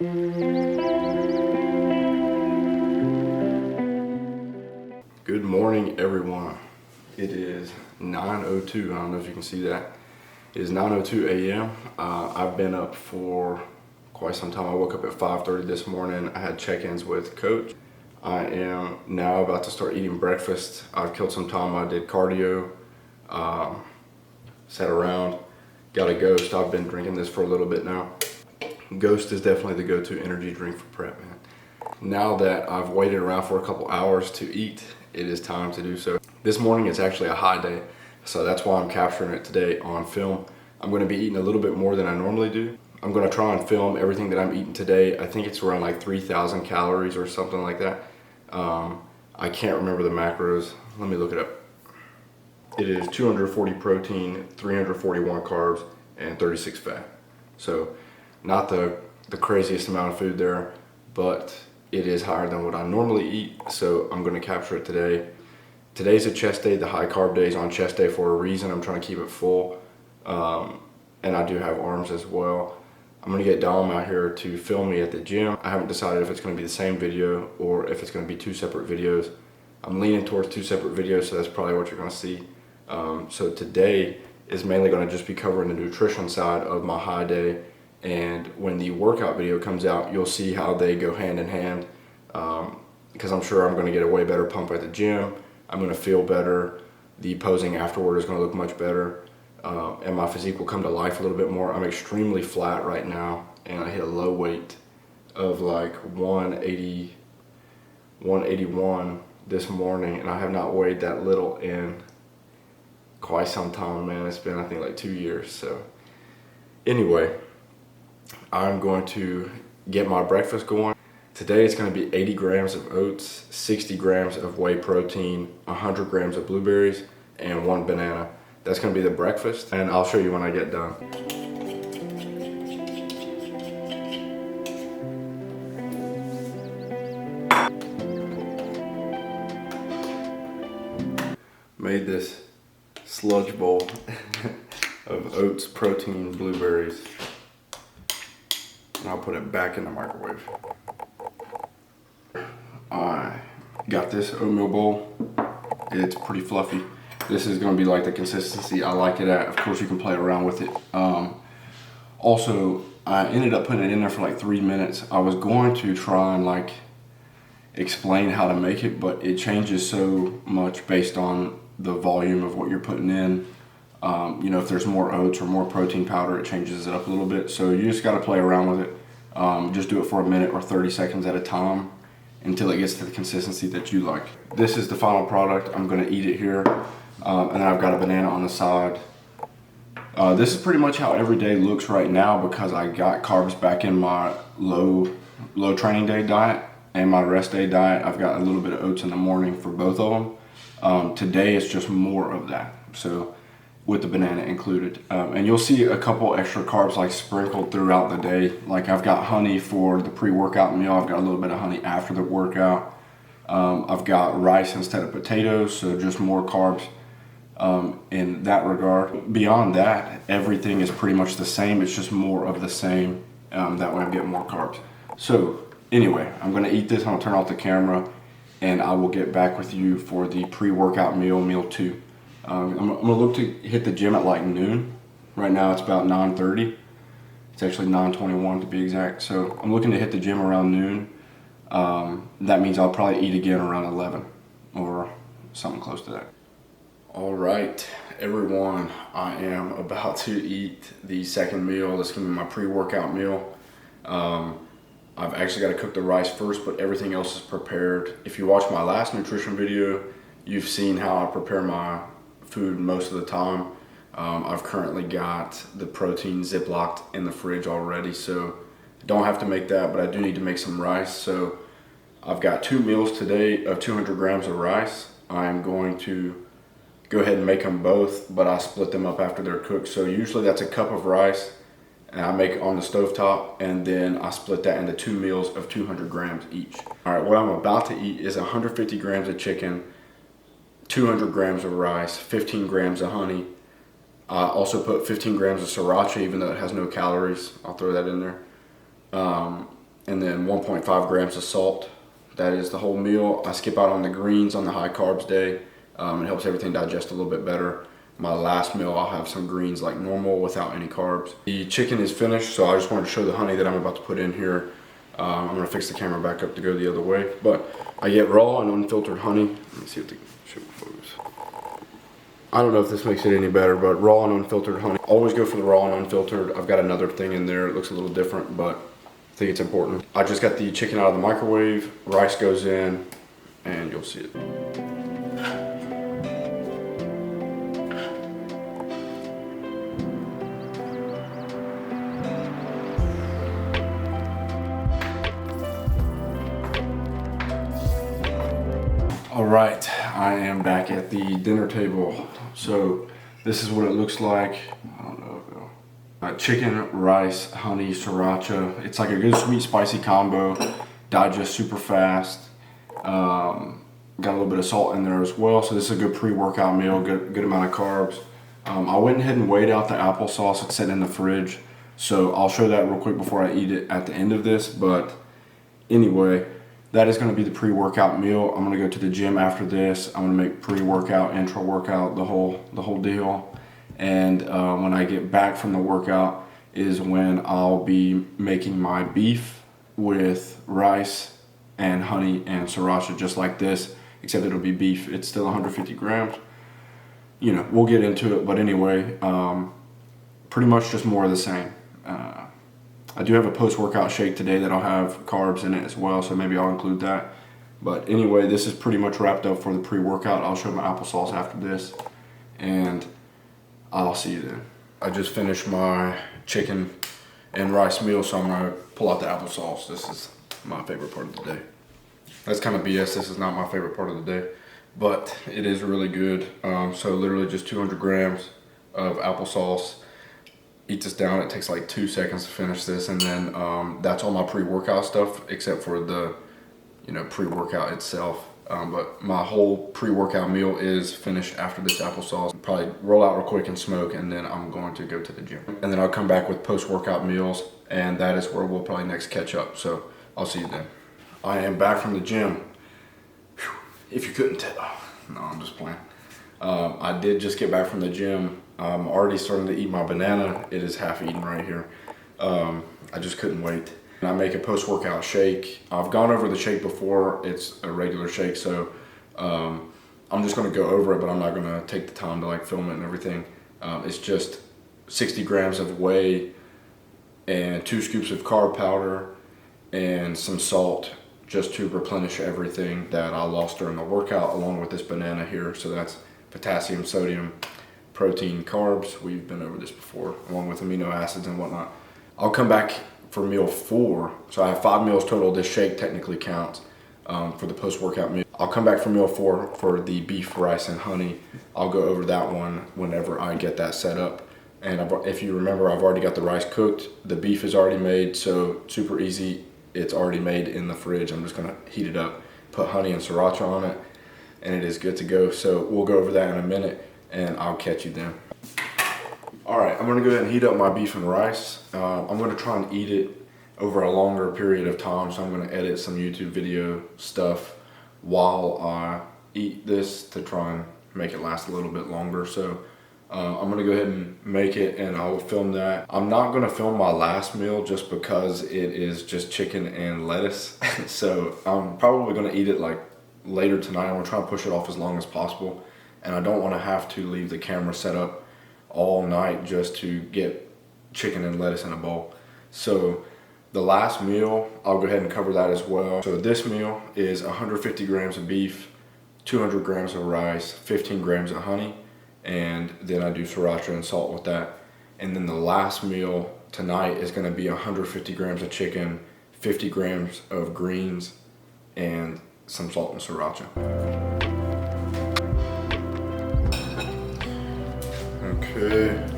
Good morning, everyone. It is 9:02. I don't know if you can see that. It is 9:02 a.m. I've been up for quite some time. I woke up at 5:30 this morning. I had check-ins with Coach. I am now about to start eating breakfast. I've killed some time. I did cardio, sat around, got a Ghost. I've been drinking this for a little bit now. Ghost is definitely the go-to energy drink for prep, man. Now that I've waited around for a couple hours to eat, it is time to do so. This morning it's actually a high day, so that's why I'm capturing it today on film. I'm going to be eating a little bit more than I normally do. I'm going to try and film everything that I'm eating today. I think it's around like 3,000 calories or something like that. I can't remember the macros. Let me look it up. It is 240 protein, 341 carbs, and 36 fat. So not the craziest amount of food there, but it is higher than what I normally eat, so I'm going to capture it today. Today's a chest day. The high carb day is on chest day for a reason. I'm trying to keep it full, and I do have arms as well. I'm going to get Dom out here to film me at the gym. I haven't decided if it's going to be the same video or if it's going to be two separate videos. I'm leaning towards two separate videos, so that's probably what you're going to see. So today is mainly going to just be covering the nutrition side of my high day. And when the workout video comes out, you'll see how they go hand in hand, because I'm sure I'm going to get a way better pump at the gym. I'm going to feel better. The posing afterward is going to look much better, and my physique will come to life a little bit more. I'm extremely flat right now, and I hit a low weight of like 180, 181 this morning, and I have not weighed that little in quite some time, man. It's been, I think, like 2 years. So anyway, I'm going to get my breakfast going. Today it's going to be 80 grams of oats, 60 grams of whey protein, 100 grams of blueberries, and 1 banana. That's going to be the breakfast, and I'll show you when I get done. Made this sludge bowl of oats, protein, blueberries. And I'll put it back in the microwave. I got this oatmeal bowl. It's pretty fluffy. This is going to be like the consistency I like it at. Of course, you can play around with it. Also, I ended up putting it in there for like 3 minutes. I was going to try and like explain how to make it, but it changes so much based on the volume of what you're putting in. You know, if there's more oats or more protein powder, it changes it up a little bit. So you just got to play around with it. Just do it for a minute or 30 seconds at a time until it gets to the consistency that you like. This is the final product. I'm going to eat it here. And then I've got a banana on the side. This is pretty much how every day looks right now, because I got carbs back in my low training day diet and my rest day diet. I've got a little bit of oats in the morning for both of them. Today it's just more of that. So with the banana included. And you'll see a couple extra carbs like sprinkled throughout the day. Like I've got honey for the pre-workout meal. I've got a little bit of honey after the workout. I've got rice instead of potatoes, so just more carbs in that regard. Beyond that, everything is pretty much the same. It's just more of the same. That way I'm getting more carbs. So anyway, I'm going to eat this. I'm going to turn off the camera, and I will get back with you for the pre-workout meal 2. I'm going to look to hit the gym at like noon. Right now it's about 9:30. It's actually 9:21 to be exact. So I'm looking to hit the gym around noon. That means I'll probably eat again around 11 or something close to that. All right, everyone, I am about to eat the second meal. This is going to be my pre-workout meal. I've actually got to cook the rice first, but everything else is prepared. If you watch my last nutrition video, you've seen how I prepare my food most of the time. I've currently got the protein ziplocked in the fridge already, so I don't have to make that, but I do need to make some rice. So I've got 2 meals today of 200 grams of rice. I'm going to go ahead and make them both, but I split them up after they're cooked. So usually that's a cup of rice, and I make it on the stovetop, and then I split that into 2 meals of 200 grams each. All right, what I'm about to eat is 150 grams of chicken, 200 grams of rice, 15 grams of honey. I also put 15 grams of sriracha, even though it has no calories. I'll throw that in there. and then 1.5 grams of salt. That is the whole meal. I skip out on the greens on the high carbs day. It helps everything digest a little bit better. My last meal, I'll have some greens like normal without any carbs. The chicken is finished, so I just wanted to show the honey that I'm about to put in here. I'm gonna fix the camera back up to go the other way, but I get raw and unfiltered honey. Let me see if the should focus. I don't know if this makes it any better, but raw and unfiltered honey. Always go for the raw and unfiltered. I've got another thing in there. It looks a little different, but I think it's important. I just got the chicken out of the microwave. Rice goes in, and you'll see it. All right, I am back at the dinner table. So this is what it looks like. I don't know. Chicken, rice, honey, sriracha. It's like a good sweet spicy combo. Digests super fast. Got a little bit of salt in there as well. So this is a good pre-workout meal. Good amount of carbs. I went ahead and weighed out the applesauce. It's sitting in the fridge. So I'll show that real quick before I eat it at the end of this. But anyway, that is going to be the pre-workout meal. I'm going to go to the gym after this. I'm going to make pre-workout, intra-workout, the whole deal. And when I get back from the workout is when I'll be making my beef with rice and honey and sriracha, just like this, except it'll be beef. It's still 150 grams. You know, we'll get into it, but anyway, pretty much just more of the same. I do have a post-workout shake today that'll have carbs in it as well, so maybe I'll include that. But anyway, this is pretty much wrapped up for the pre-workout. I'll show my applesauce after this, and I'll see you then. I just finished my chicken and rice meal, so I'm gonna pull out the applesauce. This is my favorite part of the day. That's kind of BS, this is not my favorite part of the day, but it is really good. So literally just 200 grams of applesauce. Eat this down, it takes like 2 seconds to finish this, and then that's all my pre-workout stuff except for the pre-workout itself. But my whole pre-workout meal is finished after this applesauce. Probably roll out real quick and smoke, and then I'm going to go to the gym. And then I'll come back with post-workout meals, and that is where we'll probably next catch up. So I'll see you then. I am back from the gym. Whew. If you couldn't tell, no, I'm just playing. I did just get back from the gym. I'm already starting to eat my banana. It is half eaten right here. I just couldn't wait. And I make a post-workout shake. I've gone over the shake before. It's a regular shake, so I'm just gonna go over it, but I'm not gonna take the time to like film it and everything. It's just 60 grams of whey and 2 scoops of carb powder and some salt, just to replenish everything that I lost during the workout, along with this banana here. So that's potassium, sodium, protein, carbs. We've been over this before, along with amino acids and whatnot. I'll come back for meal 4. So I have 5 meals total. This shake technically counts for the post-workout meal. I'll come back for meal 4 for the beef, rice, and honey. I'll go over that one whenever I get that set up. And if you remember, I've already got the rice cooked. The beef is already made, so super easy. It's already made in the fridge. I'm just gonna heat it up, put honey and sriracha on it, and it is good to go. So we'll go over that in a minute, and I'll catch you then. All right, I'm gonna go ahead and heat up my beef and rice. I'm gonna try and eat it over a longer period of time, so I'm gonna edit some YouTube video stuff while I eat this to try and make it last a little bit longer. So I'm gonna go ahead and make it, and I will film that. I'm not gonna film my last meal just because it is just chicken and lettuce. So I'm probably gonna eat it like later tonight. I'm gonna try and push it off as long as possible, and I don't wanna have to leave the camera set up all night just to get chicken and lettuce in a bowl. So the last meal, I'll go ahead and cover that as well. So this meal is 150 grams of beef, 200 grams of rice, 15 grams of honey, and then I do sriracha and salt with that. And then the last meal tonight is gonna be 150 grams of chicken, 50 grams of greens, and some salt and sriracha. Okay.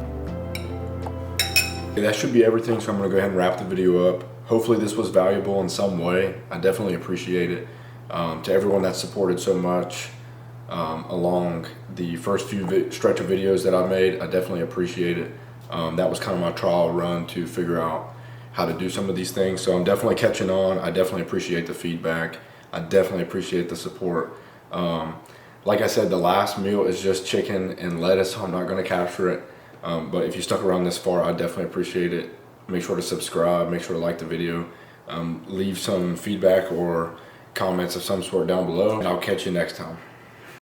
That should be everything, so I'm gonna go ahead and wrap the video up. Hopefully this was valuable in some way. I definitely appreciate it. To everyone that supported so much along the first few stretch of videos that I made, I definitely appreciate it. That was kind of my trial run to figure out how to do some of these things. So I'm definitely catching on. I definitely appreciate the feedback. I definitely appreciate the support. Like I said, the last meal is just chicken and lettuce, so I'm not going to capture it. But if you stuck around this far, I definitely appreciate it. Make sure to subscribe, make sure to like the video, leave some feedback or comments of some sort down below, and I'll catch you next time.